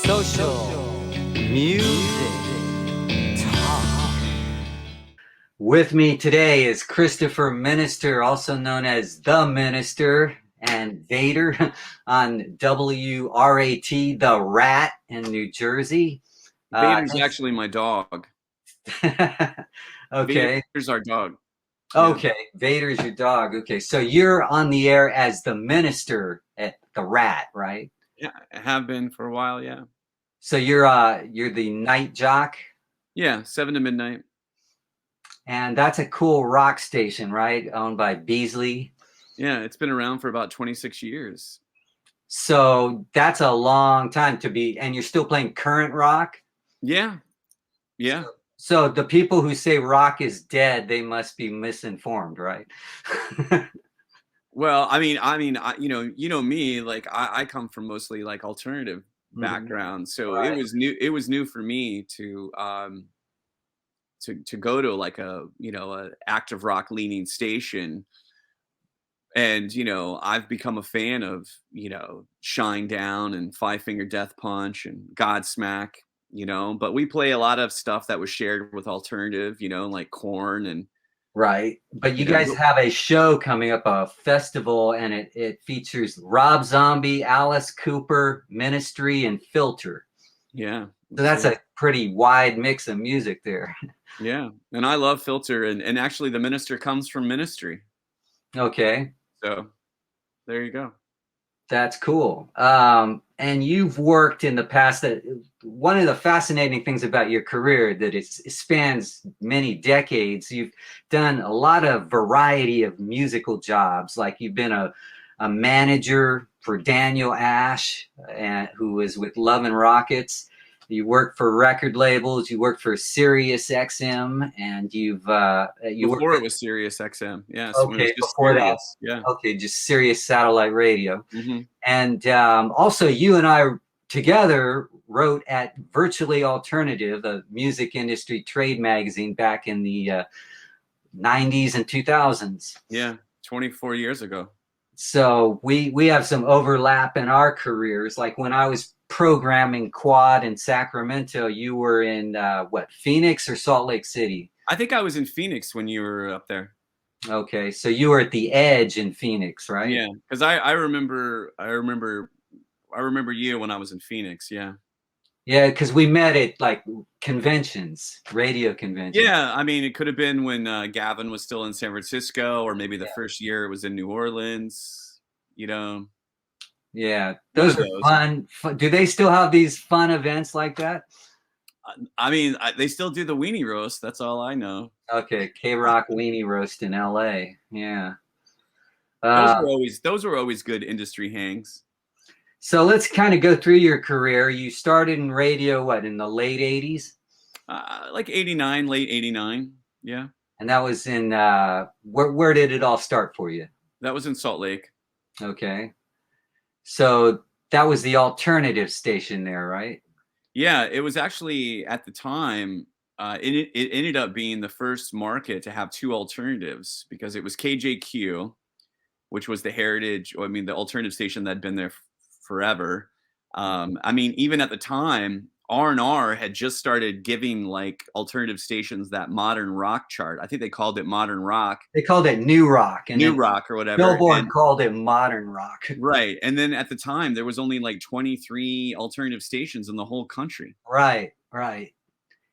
Social Music Talk. With me today is Christopher Minister, also known as The Minister, and Vader on WRAT, The Rat in New Jersey. Vader's actually my dog. Okay. Vader's our dog. Okay. Yeah. Vader's your dog. Okay. So you're on the air as The Minister at The Rat, right? Yeah, I have been for a while, yeah. So you're the night jock? Yeah, 7 to midnight. And that's a cool rock station, right? Owned by Beasley. Yeah, it's been around for about 26 years. So that's a long time to be, and you're still playing current rock? Yeah. Yeah. So the people who say rock is dead, they must be misinformed, right? Well, I mean, you know me, like I come from mostly like alternative background. So Right. it was new for me to go to like a active rock leaning station. And I've become a fan of Shinedown and Five Finger Death Punch and Godsmack, but we play a lot of stuff that was shared with alternative, like Korn and right. But you guys have a show coming up, a festival, and it features Rob Zombie, Alice Cooper, Ministry, and Filter. Yeah. So that's a pretty wide mix of music there. Yeah. And I love Filter, and actually the Minister comes from Ministry. Okay. So there you go. That's cool. And you've worked in the past. That one of the fascinating things about your career that it spans many decades. You've done a lot of variety of musical jobs. Like you've been a manager for Daniel Ash, who was with Love and Rockets. You worked for record labels. You worked for Sirius XM, and you before it was Sirius XM. Yeah. So okay, before Sirius, that. Yeah. Okay, just Sirius satellite radio. Mm-hmm. And also, you and I together wrote at Virtually Alternative, a music industry trade magazine back in the 90s and 2000s. Yeah, 24 years ago. So we have some overlap in our careers. Like when I was programming Quad in Sacramento, you were in Phoenix or Salt Lake City? I think I was in Phoenix when you were up there. Okay, so you were at the Edge in Phoenix, right? Yeah, because I remember you when I was in Phoenix. Yeah. Yeah, because we met at like conventions, radio conventions. Yeah, I mean, it could have been when Gavin was still in San Francisco, or maybe the first year it was in New Orleans. Yeah, those are fun. Do they still have these fun events like that? I mean, they still do the weenie roast. That's all I know. Okay, K-Rock weenie roast in L.A. Yeah, those were always good industry hangs. So let's kind of go through your career. You started in radio, in the late 80s? Like 89, late 89, yeah. And that was in, where did it all start for you? That was in Salt Lake. Okay. So that was the alternative station there, right? Yeah, it was actually, at the time, it ended up being the first market to have two alternatives, because it was KJQ, which was the heritage, the alternative station that had been there forever. I mean, even at the time, R&R had just started giving like alternative stations that modern rock chart. I think they called it modern rock. They called it new rock. And new rock or whatever. Billboard called it modern rock. Right. And then at the time, there was only like 23 alternative stations in the whole country. Right.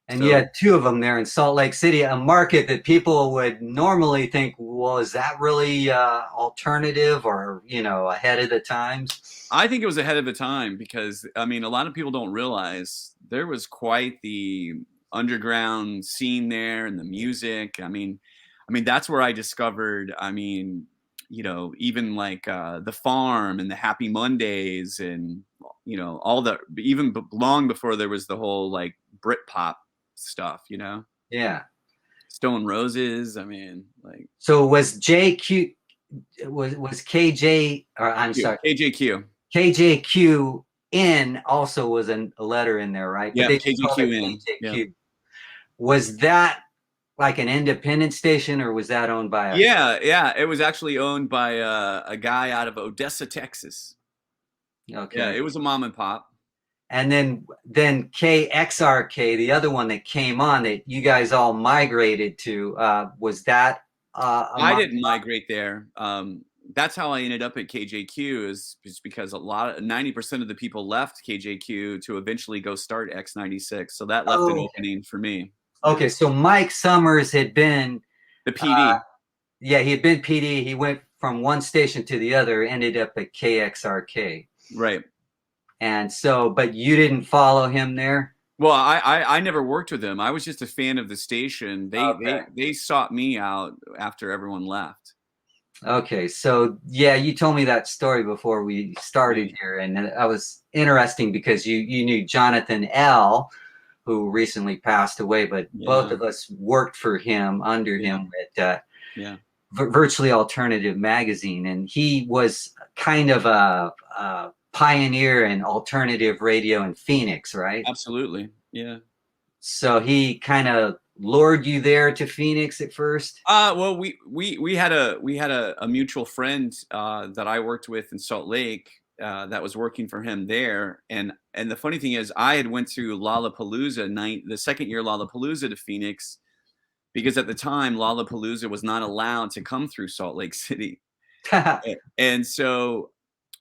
And you had two of them there in Salt Lake City, a market that people would normally think, well, is that really alternative or, ahead of the times? I think it was ahead of the time because, I mean, a lot of people don't realize there was quite the underground scene there and the music. I mean, that's where I discovered, even like The Farm and the Happy Mondays and, all the, even long before there was the whole like Britpop stuff, Yeah. Stone Roses. I mean, like. So was JQ, was KJ, or I'm sorry. KJQ. KJQ in also was a letter in there, right? Yeah, KJQ in. KJQ. Yeah. Was that like an independent station or was that owned by Yeah. It was actually owned by a guy out of Odessa, Texas. Okay. Yeah, it was a mom and pop. And then KXRK, the other one that came on that you guys all migrated to, was that I didn't migrate there. That's how I ended up at KJQ is because 90% of the people left KJQ to eventually go start X96. So that left an opening for me. Okay, so Mike Summers had been the PD. Yeah, he had been PD. He went from one station to the other, ended up at KXRK. Right. And so, but you didn't follow him there? Well, I never worked with him. I was just a fan of the station. They sought me out after everyone left. Okay, so yeah, you told me that story before we started here, and that was interesting because you knew Jonathan L., who recently passed away, but both of us worked for him under him at Virtually Alternative Magazine, and he was kind of a pioneer in alternative radio in Phoenix, right? Absolutely, yeah. So he kind of lured you there to Phoenix at first? Well, we had a mutual friend that I worked with in Salt Lake that was working for him there, and the funny thing is, I had went to Lollapalooza the second year Lollapalooza to Phoenix, because at the time Lollapalooza was not allowed to come through Salt Lake City, and so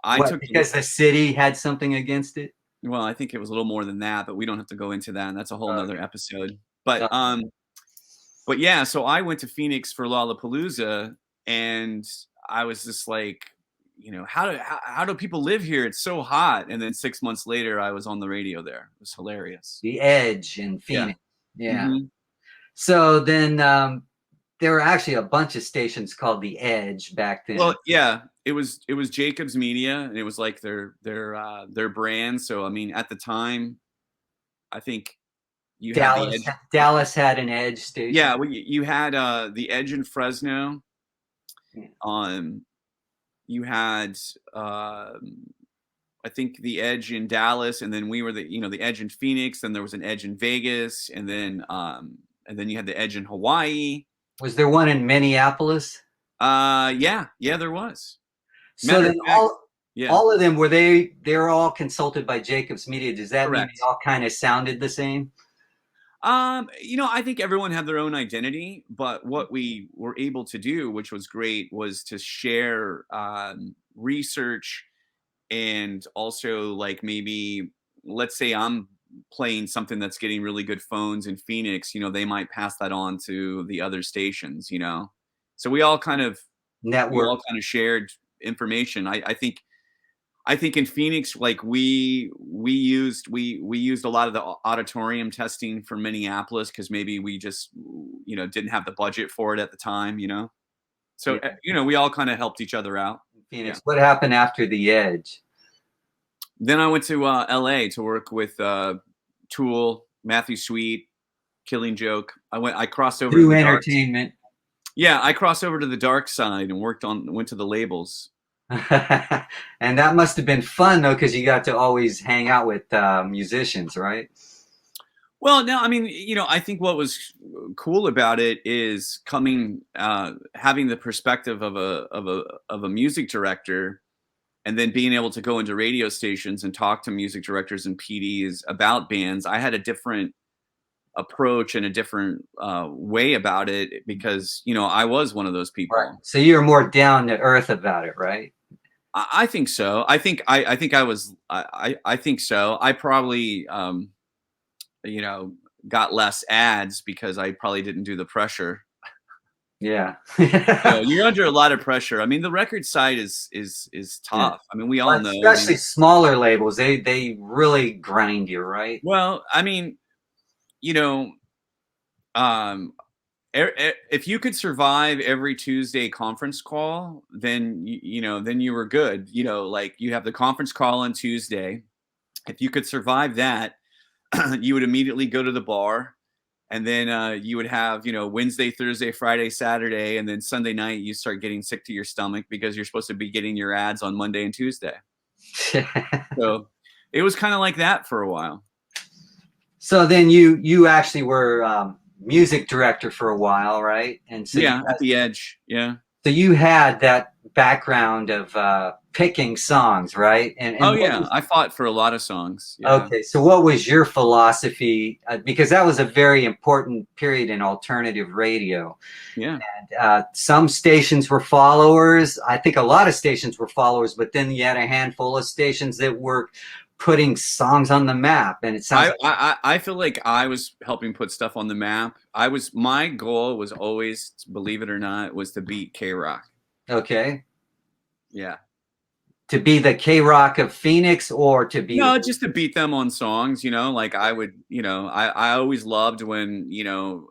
because the city had something against it. Well, I think it was a little more than that, but we don't have to go into that, and that's a whole nother episode. But yeah, so I went to Phoenix for Lollapalooza, and I was just like, how do people live here? It's so hot. And then 6 months later, I was on the radio there. It was hilarious. The Edge in Phoenix. Yeah. Mm-hmm. So then there were actually a bunch of stations called The Edge back then. Well, yeah, it was Jacobs Media, and it was like their brand. So I mean, at the time, I think Dallas had an Edge station. Yeah, well, you had the Edge in Fresno. You had I think the Edge in Dallas, and then we were the Edge in Phoenix. Then there was an Edge in Vegas, and then you had the Edge in Hawaii. Was there one in Minneapolis? Yeah, there was. So then all of them they're all consulted by Jacobs Media. Does that mean they all kind of sounded the same? I think everyone had their own identity, but what we were able to do, which was great, was to share research, and also like maybe, let's say I'm playing something that's getting really good phones in Phoenix, they might pass that on to the other stations, So we all kind of shared information. I think in Phoenix, like we used a lot of the auditorium testing for Minneapolis, because maybe we just didn't have the budget for it at the time, So we all kind of helped each other out. Phoenix. Yeah. What happened after the Edge? Then I went to LA to work with Tool, Matthew Sweet, Killing Joke. I crossed over to Entertainment. I crossed over to the dark side and went to the labels. And that must have been fun though, because you got to always hang out with musicians, right? Well, no, I mean, I think what was cool about it is having the perspective of a music director, and then being able to go into radio stations and talk to music directors and PDs about bands. I had a different approach and a different way about it, because I was one of those people. Right. So you're more down to earth about it, right? I think so. I think I was. I think so. I probably got less ads because I probably didn't do the pressure. Yeah. You're under a lot of pressure. I mean, the record side is tough. Yeah. I mean, we all know. Especially smaller labels, they really grind you, right? Well, I mean, if you could survive every Tuesday conference call, then then you were good. Like you have the conference call on Tuesday. If you could survive that, you would immediately go to the bar, and then you would have Wednesday, Thursday, Friday, Saturday, and then Sunday night you start getting sick to your stomach because you're supposed to be getting your ads on Monday and Tuesday. So it was kind of like that for a while. So then you actually were music director for a while, right? And so at the Edge, yeah. So you had background of picking songs, right? Oh And what yeah, was, I fought for a lot of songs. Yeah. okay, so what was your philosophy? Because that was a very important period in alternative radio. Yeah. Some stations were followers. I think a lot of stations were followers, but then you had a handful of stations that were putting songs on the map. And it sounds I feel like I was helping put stuff on the map. My goal was always, believe it or not, was to beat K Rock. okay. Yeah. To be the K Rock of Phoenix or to be No, the. just to beat them on songs, like I would, I always loved when,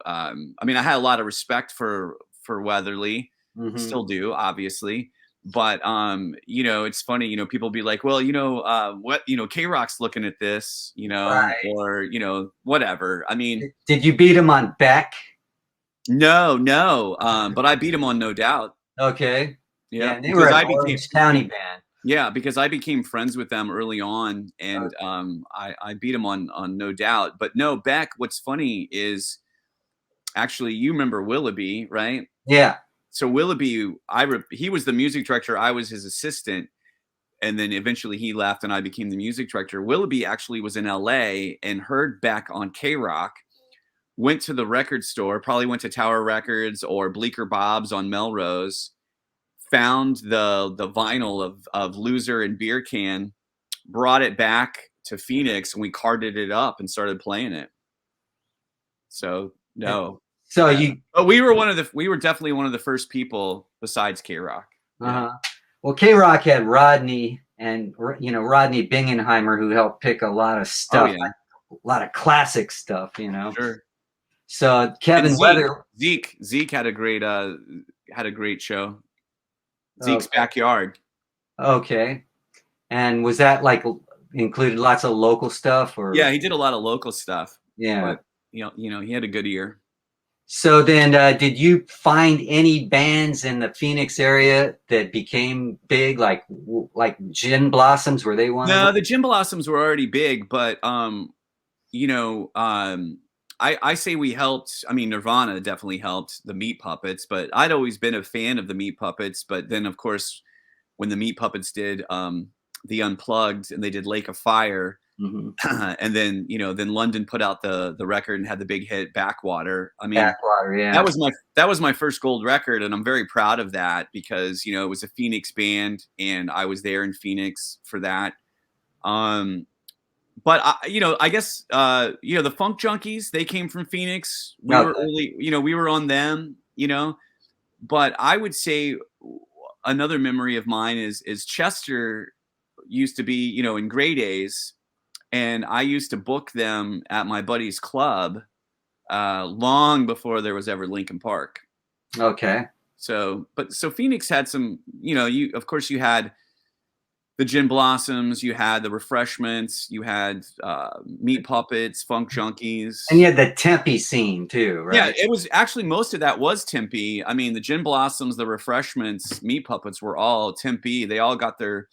I mean, I had a lot of respect for Weatherly, Mhm. still do, obviously. But it's funny, people be like, well, what, K Rock's looking at this, Right. or whatever. I mean, Did you beat him on Beck? no, but I beat him on No Doubt. Okay. Yeah, Yeah, and they were because an I became Orange County band. yeah, because I became friends with them early on, and I beat him on No Doubt. But no, Beck. What's funny is actually you remember Willoughby, right? Yeah. So Willoughby, he was the music director. I was his assistant, and then eventually he left, and I became the music director. Willoughby actually was in L.A. and heard Beck on K Rock. Went to the record store, probably went to Tower Records or Bleecker Bob's on Melrose. Found the vinyl of Loser and Beer Can, brought it back to Phoenix, and we carded it up and started playing it. So no, So you. but we were definitely one of the first people besides K Rock. Yeah. Well, K Rock had Rodney and Rodney Bingenheimer who helped pick a lot of Oh stuff, yeah, a lot of classic stuff. sure. So Kevin And Weather. Zeke had a great show. Zeke's Okay. Backyard. Okay. And was that like included lots of local stuff or? Yeah, he did a lot of local stuff. Yeah. But he had a good ear. So then, did you find any bands in the Phoenix area that became big, like Gin Blossoms? Were they one of No, them? the Gin Blossoms were already big, but I say we helped. I mean, Nirvana definitely helped the Meat Puppets, but I'd always been a fan of the Meat Puppets. But then, of course, when the Meat Puppets did the Unplugged and they did Lake of Fire, Mm-hmm. and then then London put out the record and had the big hit Backwater. I mean, Backwater, yeah. that was my first gold record, and I'm very proud of that because it was a Phoenix band, and I was there in Phoenix for that. But I guess the Funk Junkies, they came from Phoenix. We were early, we were on them, But I would say another memory of mine is Chester used to be, in Grey Days, and I used to book them at my buddy's club long before there was ever Linkin Park. Okay. So Phoenix had some, of course you had the Gin Blossoms, you had the Refreshments, you had Meat Puppets, Funk Junkies. And you had the Tempe scene too, right? Yeah, it was actually most of that was Tempe. I mean, the Gin Blossoms, the Refreshments, Meat Puppets were all Tempe. They all got their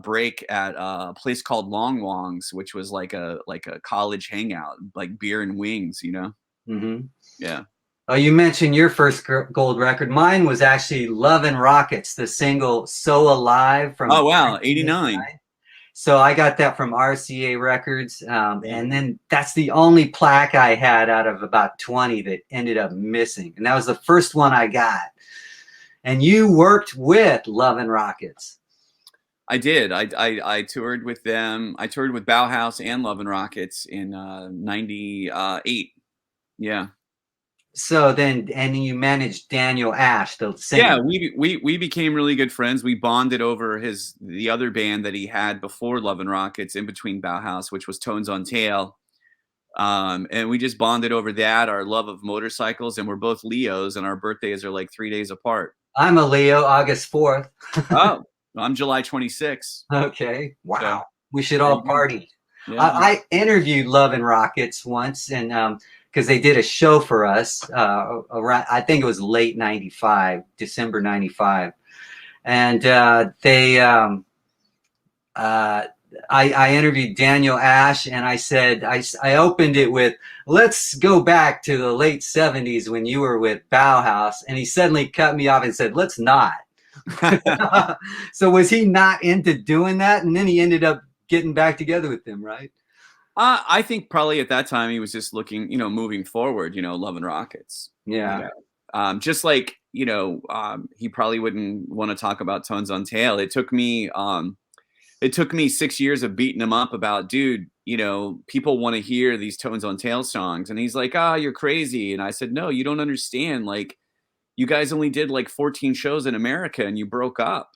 break at a place called Long Wongs, which was like a college hangout, like beer and wings, Mm-hmm. Yeah. Oh, you mentioned your first gold record. Mine was actually Love and Rockets, the single "So Alive" from. Oh wow, 89. So I got that from RCA Records, and then that's the only plaque I had out of about 20 that ended up missing, and that was the first one I got. And you worked with Love and Rockets. I did. I toured with them. I toured with Bauhaus and Love and Rockets in '98. Yeah. So then, and you managed Daniel Ash, the singer. Yeah, we became really good friends. We bonded over the other band that he had before Love and Rockets, in between Bauhaus, which was Tones on Tail. And we just bonded over that, our love of motorcycles, and we're both Leos, and our birthdays are like 3 days apart. I'm a Leo, August 4th. Oh, I'm July 26th. Okay. Wow. So, we should all party. Yeah. I interviewed Love and Rockets once, and because they did a show for us around, I think it was late '95, December '95, and I interviewed Daniel Ash, and I said I opened it with, "Let's go back to the late '70s when you were with Bauhaus," and he suddenly cut me off and said, "Let's not." So was he not into doing that? And then he ended up getting back together with them, right? I think probably at that time he was just looking, moving forward, Love and Rockets. Yeah. Just like, he probably wouldn't want to talk about Tones on Tail. It took me 6 years of beating him up about, dude, people want to hear these Tones on Tail songs. And he's like, you're crazy. And I said, no, you don't understand. Like, you guys only did like 14 shows in America and you broke up.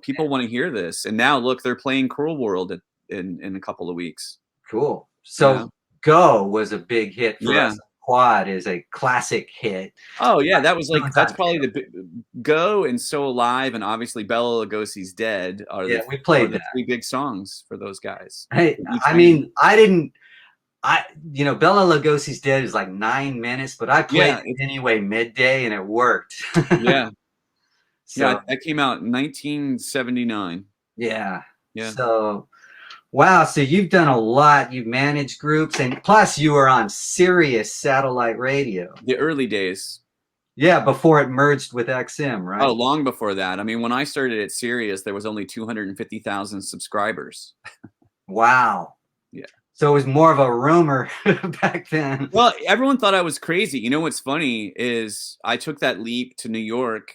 People want to hear this. And now look, they're playing Cruel World in a couple of weeks. Cool. So Go was a big hit for Yeah. us. Quad is a classic hit. Oh yeah, that's Sometimes, probably Go and So Alive and obviously Bela Lugosi's Dead are yeah, we played the that. three big songs for those guys. Hey, I mean, Bela Lugosi's Dead is like 9 minutes, but I played it anyway midday and it worked. Yeah. So, Yeah, that came out in 1979. Yeah. Yeah. So, wow. So you've done a lot. You've managed groups, and plus you were on Sirius satellite radio. The early days. Yeah, before it merged with XM, right? Oh, long before that. I mean, when I started at Sirius, there was only 250,000 subscribers. Wow. Yeah. So it was more of a rumor back then. Well, everyone thought I was crazy. You know what's funny is I took that leap to New York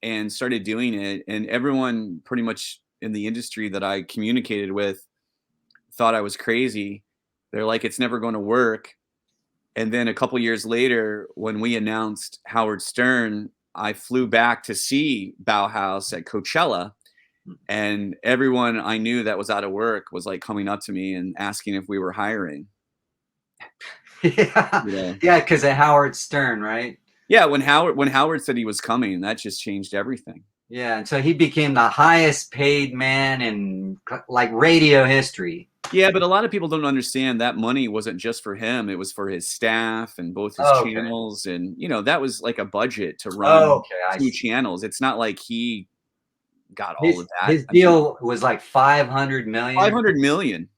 and started doing it, and everyone pretty much in the industry that I communicated with thought I was crazy. They're like, it's never going to work. And then a couple years later, when we announced Howard Stern, I flew back to see Bauhaus at Coachella, and everyone I knew that was out of work was like coming up to me and asking if we were hiring. Yeah, because of Howard Stern, right? Yeah, when Howard said he was coming, that just changed everything. Yeah, and so he became the highest paid man in like radio history. Yeah, but a lot of people don't understand that money wasn't just for him; it was for his staff and both his channels, and that was like a budget to run 2 channels. It's not like he got all of that. His deal was like 500 million. 500 million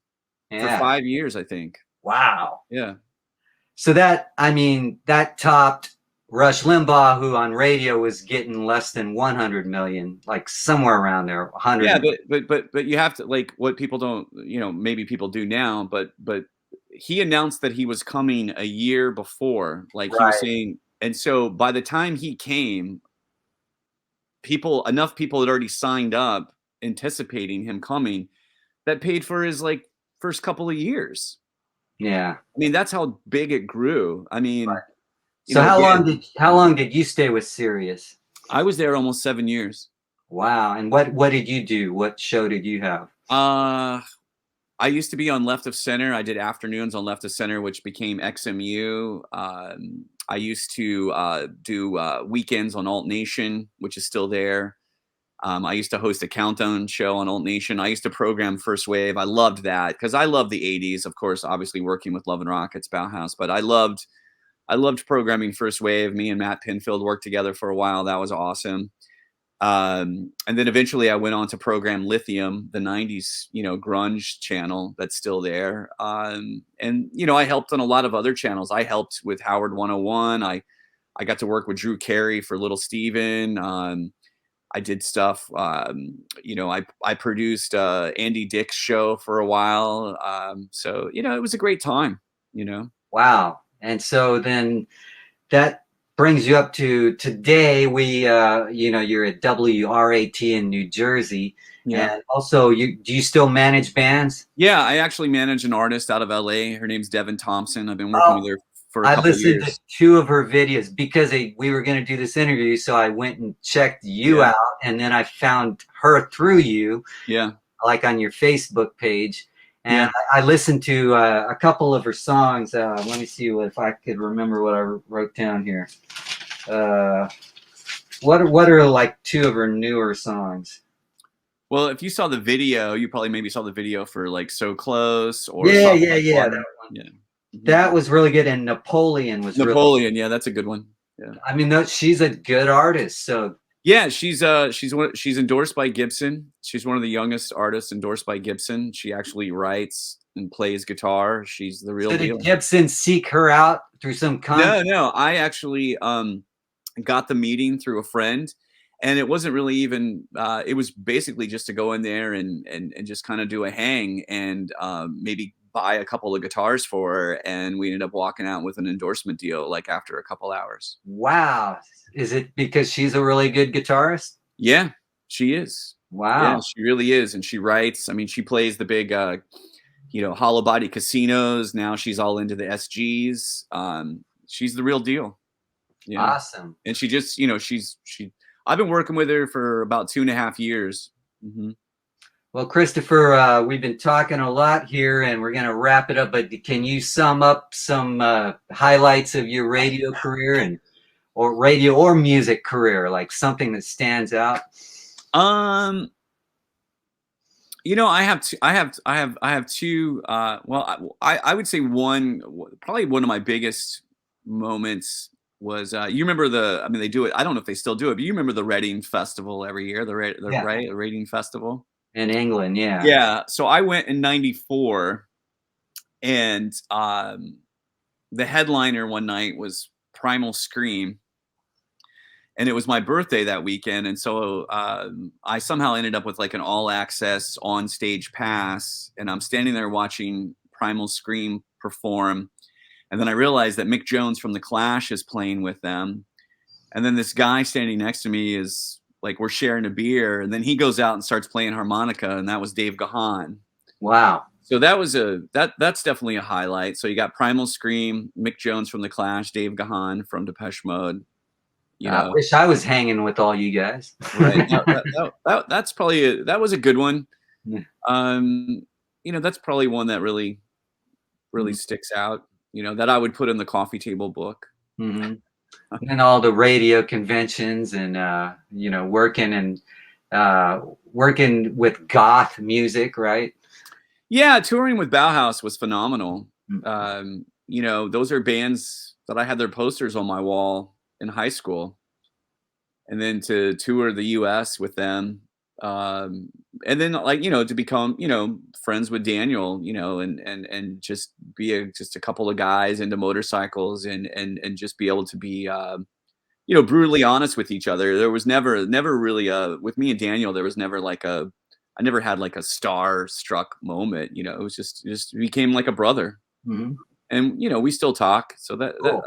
for 5 years, I think. Wow. Yeah. So that topped Rush Limbaugh, who on radio was getting less than 100 million, like somewhere around there, 100. Yeah, but you have to, like, what people don't, maybe people do now, but he announced that he was coming a year before, like he was saying, and so by the time he came, enough people had already signed up anticipating him coming that paid for his like first couple of years. Yeah. I mean, that's how big it grew. I mean, so how long did you stay with Sirius? I was there almost 7 years. Wow. And what did you do? What show did you have? I used to be on Left of Center. I did afternoons on Left of Center, which became XMU. I used to do weekends on Alt Nation, which is still there. I used to host a countdown show on Alt Nation. I used to program First Wave. I loved that because I love the 80s, of course, obviously working with Love and Rockets, Bauhaus, but I loved programming First Wave. Me and Matt Pinfield worked together for a while. That was awesome. And then eventually I went on to program Lithium, the 90s, grunge channel that's still there. And, I helped on a lot of other channels. I helped with Howard 101. I got to work with Drew Carey for Little Steven. I did stuff, I produced Andy Dick's show for a while. So, it was a great time, Wow. And so then that brings you up to today. We, you're at WRAT in New Jersey. Yeah. And also, do you still manage bands? Yeah, I actually manage an artist out of LA. Her name's Devin Thompson. I've been working with her for a couple of years. I listened to 2 of her videos because we were going to do this interview. So I went and checked you out, and then I found her through you. Yeah. Like on your Facebook page. And I listened to a couple of her songs. Let me see if I could remember what I wrote down here. What are like 2 of her newer songs? Well, if you saw the video, you probably maybe saw the video for like So Close or yeah. That one. Yeah. That was really good, and Napoleon was yeah, that's a good one. Yeah, I mean, she's a good artist. So yeah, she's endorsed by Gibson. She's one of the youngest artists endorsed by Gibson. She actually writes and plays guitar. She's the real deal. Did Gibson seek her out through some contact? No. I actually got the meeting through a friend, and it wasn't really even it was basically just to go in there and just kind of do a hang and maybe buy a couple of guitars for her, and we ended up walking out with an endorsement deal like after a couple hours. Wow. Is it because she's a really good guitarist? Yeah, she is. Yeah, Wow. she really is, and she writes. I mean, she plays the big hollow body casinos. Now she's all into the SGs. She's the real deal. Yeah. Awesome. And she just, I've been working with her for about 2.5 years. Mm-hmm. Well, Christopher, we've been talking a lot here, and we're going to wrap it up. But can you sum up some highlights of your radio career or radio or music career, like something that stands out? I have two. Well, I would say probably one of my biggest moments was you remember they do it. I don't know if they still do it, but you remember the Reading Festival every year, the Reading Festival in England. Yeah. Yeah. So I went in '94, and the headliner one night was Primal Scream. And it was my birthday that weekend. And so I somehow ended up with like an all access on stage pass. And I'm standing there watching Primal Scream perform. And then I realized that Mick Jones from The Clash is playing with them. And then this guy standing next to me is like, we're sharing a beer. And then he goes out and starts playing harmonica. And that was Dave Gahan. Wow. So that was that's definitely a highlight. So you got Primal Scream, Mick Jones from The Clash, Dave Gahan from Depeche Mode. I wish I was hanging with all you guys. Right. That's probably that was a good one. Yeah. That's probably one that really sticks out. That I would put in the coffee table book. Mm-hmm. And all the radio conventions and working with goth music, right? Yeah, touring with Bauhaus was phenomenal. Mm-hmm. Those are bands that I had their posters on my wall in high school, and then to tour the US with them, and then to become friends with Daniel, and just be just a couple of guys into motorcycles and just be able to be brutally honest with each other. There was never really with me and Daniel, there was never I never had like a star-struck moment. It was just became like a brother. Mm-hmm. And we still talk, so that's well,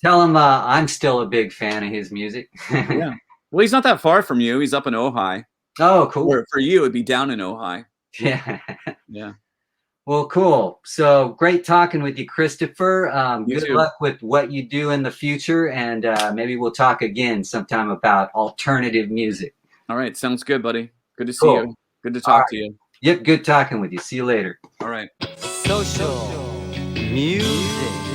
tell him I'm still a big fan of his music. Yeah, well, he's not that far from you. He's up in Ojai. Oh, cool. Or for you, it'd be down in Ojai. Yeah. Yeah. Well, cool. So great talking with you, Christopher. Good luck with what you do in the future, and maybe we'll talk again sometime about alternative music. All right, sounds good, buddy. Good to see you. Good to talk to you. Yep, good talking with you. See you later. All right. Social music.